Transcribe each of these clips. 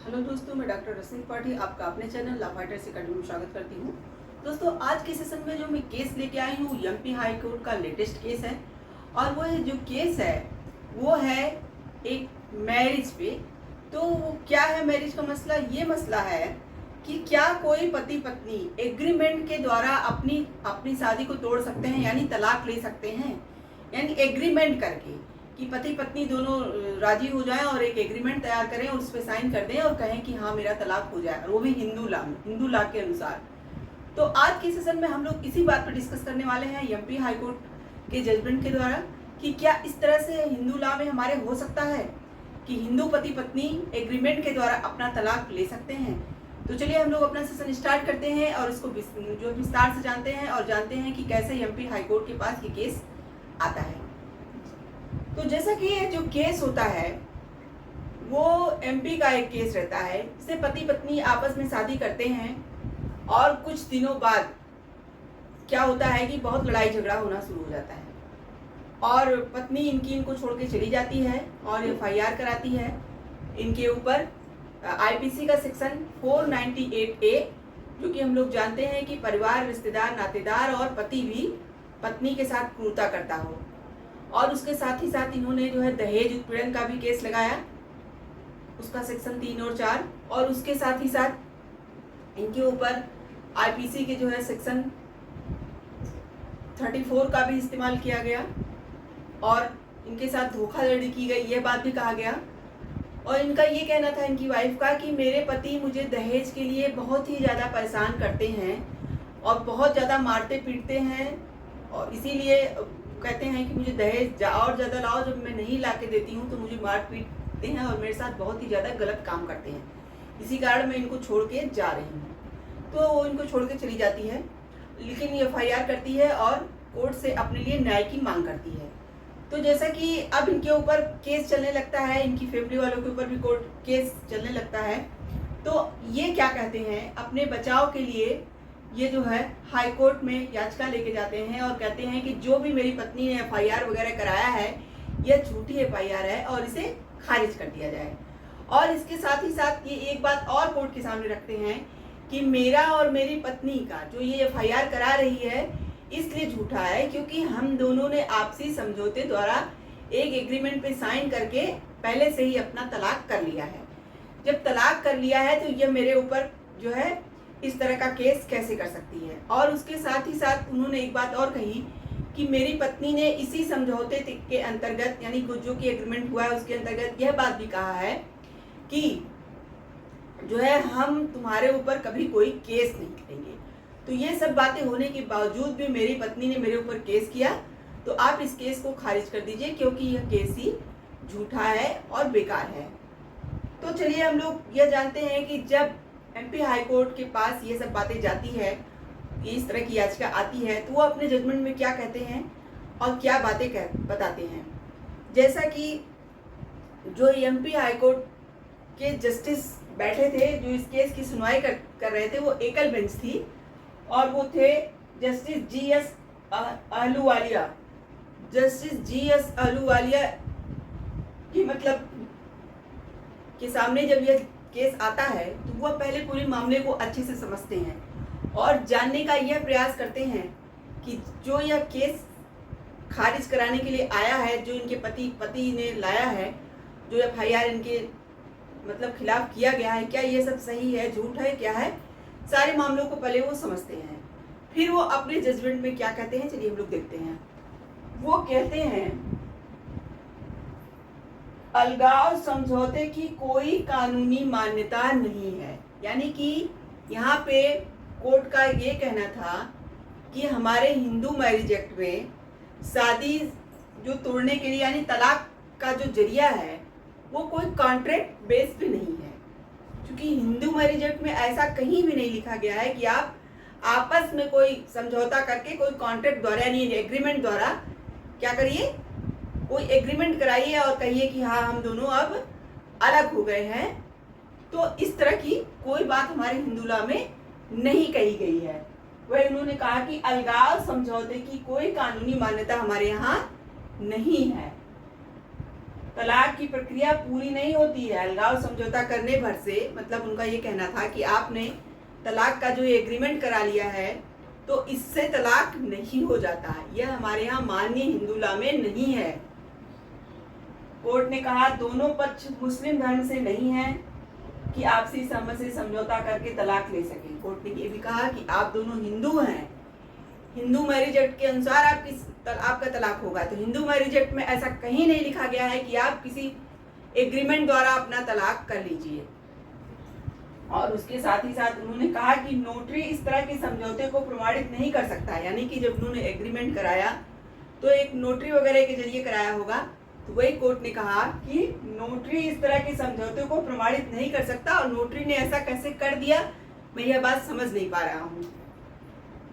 Hello दोस्तों, मैं doctor रश्मि त्रिपाठी आपका अपने चैनल ला फाइटर्स अकेडमी में स्वागत करती हूँ। दोस्तों, आज के सेशन में जो मैं केस लेके आई हूँ एमपी हाई कोर्ट का लेटेस्ट केस है और वो जो केस है वो है एक मैरिज पे। तो वो क्या है मैरिज का मसला? ये मसला है कि क्या कोई पति पत्नी एग्रीमेंट के द्वारा अपनी अपनी शादी को तोड़ सकते हैं, यानी तलाक ले सकते हैं, यानी एग्रीमेंट करके कि पति पत्नी दोनों राजी हो जाएं और एक एग्रीमेंट तैयार करें और उस पर साइन कर दें और कहें कि हाँ मेरा तलाक हो जाए, और वो भी हिंदू लॉ के अनुसार। तो आज के सेशन में हम लोग इसी बात पर डिस्कस करने वाले हैं एमपी हाई कोर्ट के जजमेंट के द्वारा कि क्या इस तरह से हिंदू लॉ में हमारे हो सकता है कि हिंदू पति पत्नी एग्रीमेंट के द्वारा अपना तलाक ले सकते हैं। तो चलिए हम लोग अपना सेशन स्टार्ट करते हैं और इसको जो विस्तार से जानते हैं और जानते हैं कि कैसे एमपी हाई कोर्ट के पास ये केस आता है। तो जैसा कि ये जो केस होता है वो एमपी का एक केस रहता है। इससे पति पत्नी आपस में शादी करते हैं और कुछ दिनों बाद क्या होता है कि बहुत लड़ाई झगड़ा होना शुरू हो जाता है और पत्नी इनको छोड़ के चली जाती है और एफआईआर कराती है इनके ऊपर आईपीसी का सेक्शन 498A, जो कि हम लोग जानते हैं कि परिवार, रिश्तेदार, नातेदार और पति भी पत्नी के साथ क्रूरता करता हो। और उसके साथ ही साथ इन्होंने जो है दहेज उत्पीड़न का भी केस लगाया, उसका सेक्शन 3 और 4, और उसके साथ ही साथ इनके ऊपर आईपीसी के जो है सेक्शन 34 का भी इस्तेमाल किया गया और इनके साथ धोखाधड़ी की गई, ये बात भी कहा गया। और इनका ये कहना था इनकी वाइफ का कि मेरे पति मुझे दहेज के लिए बहुत ही ज़्यादा परेशान करते हैं और बहुत ज़्यादा मारते पीटते हैं और इसीलिए कहते हैं कि मुझे दहेज और ज़्यादा लाओ, जब मैं नहीं ला के देती हूँ तो मुझे मार पीटते हैं और मेरे साथ बहुत ही ज़्यादा गलत काम करते हैं। इसी कारण मैं इनको छोड़ के जा रही हूँ। तो वो इनको छोड़ के चली जाती है, लेकिन ये एफआईआर करती है और कोर्ट से अपने लिए न्याय की मांग करती है। तो जैसा कि अब इनके ऊपर केस चलने लगता है, इनकी फैमिली वालों के ऊपर भी कोर्ट केस चलने लगता है। तो ये क्या कहते हैं, अपने बचाव के लिए ये जो है हाई कोर्ट में याचिका लेके जाते हैं और कहते हैं कि जो भी मेरी पत्नी ने एफआईआर वगैरह कराया है यह झूठी एफआईआर है और इसे खारिज कर दिया जाए। और इसके साथ ही साथ ये एक बात और कोर्ट के सामने रखते हैं कि मेरा और मेरी पत्नी का जो ये एफआईआर करा रही है इसलिए झूठा है क्योंकि हम दोनों ने आपसी समझौते द्वारा एक एग्रीमेंट पे साइन करके पहले से ही अपना तलाक कर लिया है। जब तलाक कर लिया है तो यह मेरे ऊपर जो है इस तरह का केस कैसे कर सकती है। और उसके साथ ही साथ उन्होंने एक बात और कही कि मेरी पत्नी ने इसी समझौते के अंतर्गत, यानी जो कि एग्रीमेंट हुआ है उसके अंतर्गत यह बात भी कहा है कि जो है हम तुम्हारे ऊपर कभी कोई केस नहीं करेंगे। तो ये सब बातें होने के बावजूद भी मेरी पत्नी ने मेरे ऊपर केस किया, तो आप इस केस को खारिज कर दीजिए क्योंकि यह केस ही झूठा है और बेकार है। तो चलिए हम लोग यह जानते हैं कि जब एमपी हाई कोर्ट के पास ये सब बातें जाती है, इस तरह की याचिका आती है, तो वो अपने जजमेंट में क्या कहते हैं और क्या बातें बताते हैं। जैसा कि जो एमपी हाई कोर्ट के जस्टिस बैठे थे जो इस केस की सुनवाई कर रहे थे, वो एकल बेंच थी और वो थे justice GS Ahluwalia. Justice GS Ahluwalia की मतलब के सामने जब यह केस आता है तो वह पहले पूरे मामले को अच्छे से समझते हैं और जानने का यह प्रयास करते हैं कि जो यह केस खारिज कराने के लिए आया है, जो इनके पति ने लाया है, जो एफआईआर इनके मतलब खिलाफ किया गया है, क्या ये सब सही है, झूठ है, क्या है, सारे मामलों को पहले वो समझते हैं। फिर वो अपने जजमेंट में क्या कहते हैं, चलिए हम लोग देखते हैं। वो कहते हैं अलगाव समझौते की कोई कानूनी मान्यता नहीं है। यानी कि यहाँ पे कोर्ट का ये कहना था कि हमारे हिंदू मैरिज एक्ट में शादी जो तोड़ने के लिए यानी तलाक का जो जरिया है वो कोई कॉन्ट्रैक्ट बेस पे नहीं है, क्योंकि हिंदू मैरिज एक्ट में ऐसा कहीं भी नहीं लिखा गया है कि आप आपस में कोई समझौता करके कोई कॉन्ट्रैक्ट द्वारा यानी एग्रीमेंट द्वारा क्या करिए, कोई एग्रीमेंट कराइए और कहिए कि हाँ हम दोनों अब अलग हो गए हैं। तो इस तरह की कोई बात हमारे हिंदू लॉ में नहीं कही गई है। वह उन्होंने कहा कि अलगाव समझौते की कोई कानूनी मान्यता हमारे यहाँ नहीं है। तलाक की प्रक्रिया पूरी नहीं होती है अलगाव समझौता करने भर से। मतलब उनका ये कहना था कि आपने तलाक का जो एग्रीमेंट करा लिया है तो इससे तलाक नहीं हो जाता है। यह हमारे यहाँ माननीय हिंदू लॉ में नहीं है। कोर्ट ने कहा दोनों पक्ष मुस्लिम धर्म से नहीं है कि आपसी सहमति से समझौता करके तलाक ले सके। कोर्ट ने ये भी कहा कि आप दोनों हिंदू हैं, हिंदू मैरिज एक्ट के अनुसार आपका तलाक होगा। तो हिंदू मैरिज एक्ट में ऐसा कहीं नहीं लिखा गया है कि आप किसी एग्रीमेंट द्वारा अपना तलाक कर लीजिए। और उसके साथ ही साथ उन्होंने कहा कि नोटरी इस तरह के समझौते को प्रमाणित नहीं कर सकता। यानी कि जब उन्होंने एग्रीमेंट कराया तो एक नोटरी वगैरह के जरिए कराया होगा। तो वही कोर्ट ने कहा कि नोटरी इस तरह के समझौते को प्रमाणित नहीं कर सकता। और नोटरी ने ऐसा कैसे कर दिया, मैं यह बात समझ नहीं पा रहा हूँ।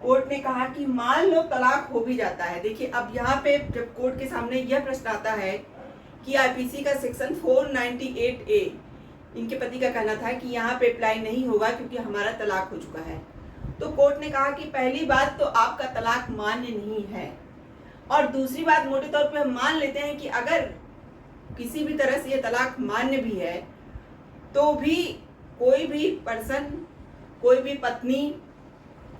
कोर्ट ने कहा कि मान लो तलाक हो भी जाता है। देखिए अब यहाँ पे जब कोर्ट के सामने यह प्रश्न आता है कि आईपीसी का सेक्शन 498A, इनके पति का कहना था कि यहाँ पे अप्लाई नहीं होगा क्योंकि हमारा तलाक हो चुका है। तो कोर्ट ने कहा कि पहली बात तो आपका तलाक मान्य नहीं है, और दूसरी बात मोटे तौर पे हम मान लेते हैं कि अगर किसी भी तरह से ये तलाक मान्य भी है तो भी कोई भी पर्सन, कोई भी पत्नी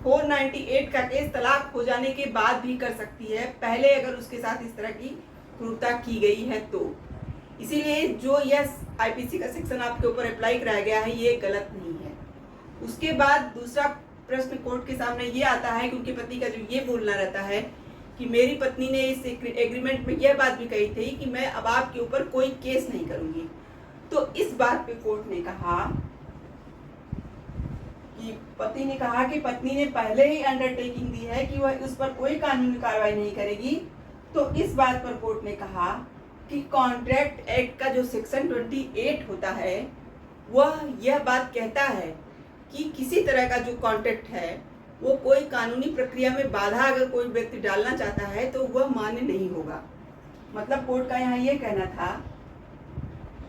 498 का केस तलाक हो जाने के बाद भी कर सकती है, पहले अगर उसके साथ इस तरह की क्रूरता की गई है तो। इसीलिए जो यह आईपीसी का सेक्शन आपके ऊपर अप्लाई कराया गया है ये गलत नहीं है। उसके बाद दूसरा प्रश्न कोर्ट के सामने ये आता है कि उनके पति का जो ये बोलना रहता है कि मेरी पत्नी ने इस एग्रीमेंट में यह बात भी कही थी कि मैं अब आपके ऊपर कोई केस नहीं करूंगी। तो इस बात पे कोर्ट ने कहा कि पति ने कहा कि पत्नी ने पहले ही अंडरटेकिंग दी है कि वह उस पर कोई कानूनी कार्रवाई नहीं करेगी। तो इस बात पर कोर्ट ने कहा कि कॉन्ट्रैक्ट एक्ट का जो सेक्शन 28 होता है वह यह बात कहता है कि किसी तरह का जो कॉन्ट्रैक्ट है वो कोई कानूनी प्रक्रिया में बाधा अगर कोई व्यक्ति डालना चाहता है तो वह मान्य नहीं होगा। मतलब कोर्ट का यहाँ ये कहना था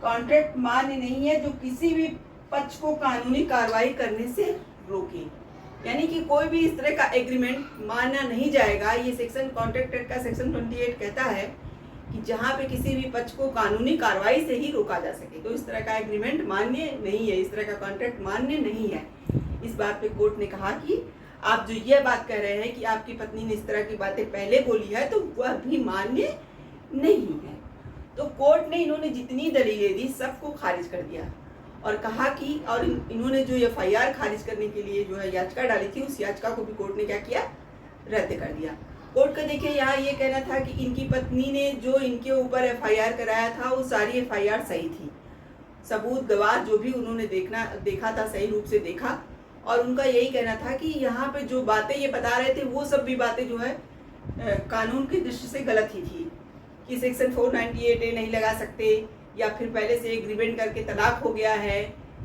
कॉन्ट्रैक्ट मान्य नहीं है जो किसी भी पक्ष को कानूनी कार्रवाई करने से रोके। यानी कि कोई भी इस तरह का एग्रीमेंट माना नहीं जाएगा। ये सेक्शन कॉन्ट्रैक्ट एक्ट का सेक्शन 28 कहता है कि जहाँ पे किसी भी पक्ष को कानूनी कार्रवाई से ही रोका जा सके। तो इस तरह का एग्रीमेंट मान्य नहीं है, इस तरह का कॉन्ट्रैक्ट मान्य नहीं है। इस बात पे कोर्ट ने कहा कि आप जो ये बात कह रहे हैं कि आपकी पत्नी ने इस तरह की बातें पहले बोली है तो वह भी मान्य नहीं है। तो कोर्ट ने इन्होंने जितनी दलीलें दी सबको खारिज कर दिया और कहा कि और इन्होंने जो एफआईआर खारिज करने के लिए जो है याचिका डाली थी उस याचिका को भी कोर्ट ने क्या किया, रद्द कर दिया। कोर्ट का देखिए यहाँ ये कहना था कि इनकी पत्नी ने जो इनके ऊपर एफआईआर कराया था वो सारी एफआईआर सही थी, सबूत गवाह जो भी उन्होंने देखा था सही रूप से देखा। और उनका यही कहना था कि यहाँ पे जो बातें ये बता रहे थे वो सब भी बातें जो है कानून की दृष्टि से गलत ही थी कि सेक्शन 498A नहीं लगा सकते, या फिर पहले से एग्रीमेंट करके तलाक हो गया है,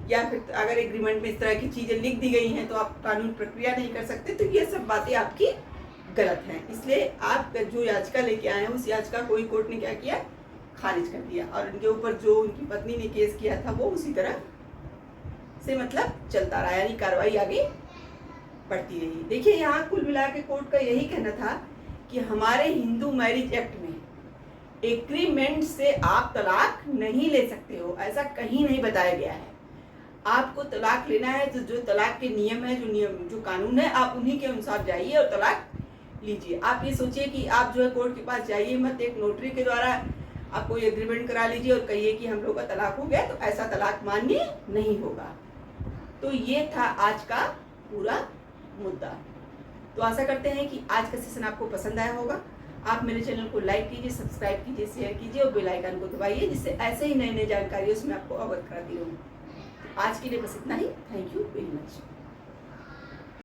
या फिर अगर एग्रीमेंट में इस तरह की चीज़ें लिख दी गई हैं तो आप कानून प्रक्रिया नहीं कर सकते। तो ये सब बातें आपकी गलत हैं। इसलिए आप जो याचिका लेके आए हैं उस याचिका को ही कोर्ट ने क्या किया, खारिज कर दिया। और उनके ऊपर जो उनकी पत्नी ने केस किया था वो उसी तरह से मतलब चलता रहा, यानी कार्रवाई आगे बढ़ती रही। देखिए यहाँ कुल मिला के कोर्ट का यही कहना था कि हमारे हिंदू मैरिज एक्ट में एग्रीमेंट से आप तलाक नहीं ले सकते हो, ऐसा कहीं नहीं बताया गया है। आपको तलाक लेना है तो जो तलाक के नियम है, जो कानून है, आप उन्हीं के अनुसार जाइए और तलाक लीजिए। आप ये सोचिए कि आप जो है कोर्ट के पास जाइए मत, एक नोटरी के द्वारा आप कोई एग्रीमेंट करा लीजिए और कहिए कि हम लोग का तलाक हो गया, तो ऐसा तलाक मान्य नहीं होगा। तो ये था आज का पूरा मुद्दा। तो आशा करते हैं कि आज का सेशन आपको पसंद आया होगा। आप मेरे चैनल को लाइक कीजिए, सब्सक्राइब कीजिए, शेयर कीजिए और बेल आइकन को दबाइए, जिससे ऐसे ही नई नई जानकारियों से मैं आपको अवगत कराती रहूँ। आज के लिए बस इतना ही। Thank you very much.